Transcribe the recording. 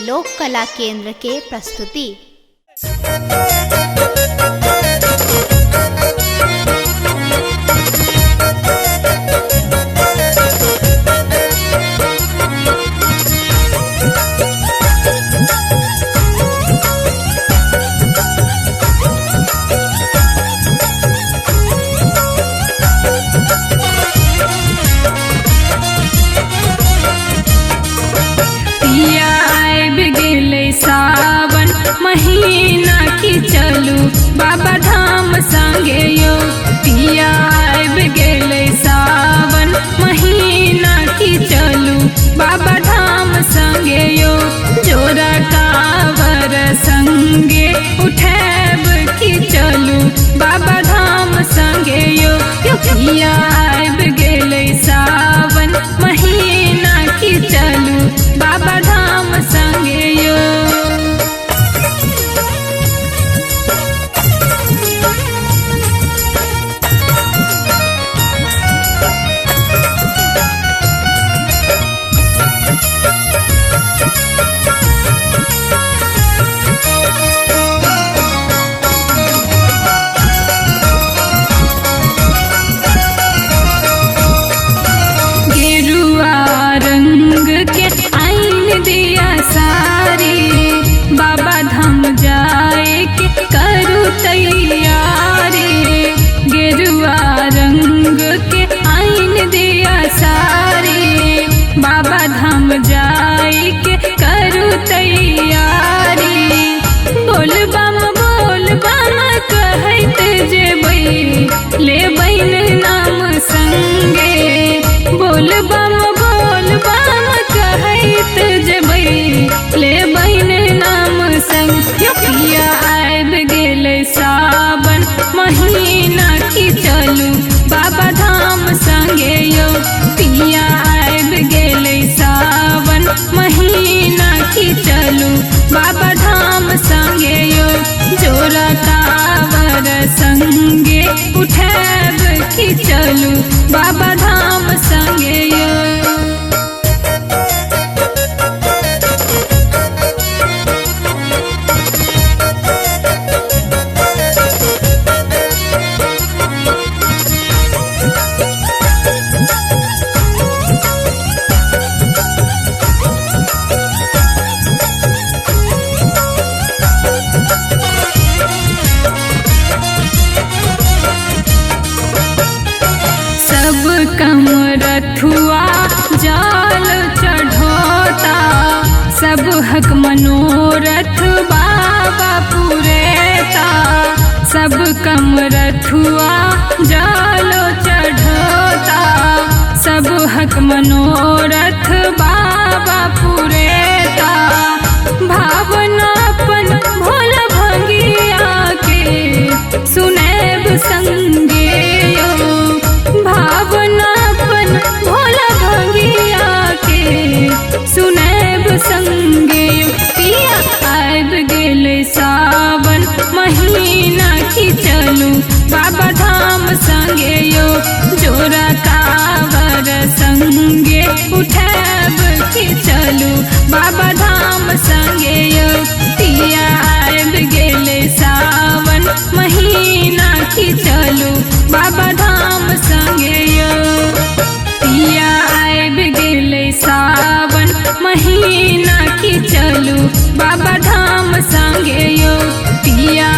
लोक कला केंद्र के प्रस्तुति। सावन महीना की चलू बाबा धाम संगे यो। पिया आबि गेलै सावन महीना की चलू बाबा धाम संगे यो। जोरा कावर संगे उठैब की चलू बाबा धाम संगे यो। पिया आबि गेलै सावन महीना की चलू बाबा धाम संगे यो। बाबा धाम जाए के करू तैयारी। गेरुआ रंग के आइन दिया सारी बाबा धाम जाए के करू तैयारी। बोल बम कहत जेबै लेबै नाम संगे। बोल बम कहत जेबै लेबै नाम संग। पिया आबि गेलै सावन महीना की चलू बाबा धाम संगे यो। पिया आबि गेलै सावन महीना की चलू बाबा धाम संगे यो। जोरा कावर संगे उठैब की चलू बाबा धाम संगे यो। सब कम रथुआ जाल चढ़ोता। सब हक मनोरथ बाबा पुरेता। सब कम रथुआ जाल चढ़ोता। सब हक मनोरथ बाबा पुरेता। भावनापन भोला भंगिया के सुनैब संगे यो। भावनापन भोला भंगिया के सुनैब संगे यो। पिया आबि गेलै सावन महीना की चलू बाबा धाम संगे यो। जोरा कावर संगे उठैब की चलू बाबा धाम संगे यो। पिया आबि गेलै सावन महीना की चलू बाबा धाम संगे यो। पिया आबि गेलै सावन महीना की चलू बाबा धाम संगे यो। पिया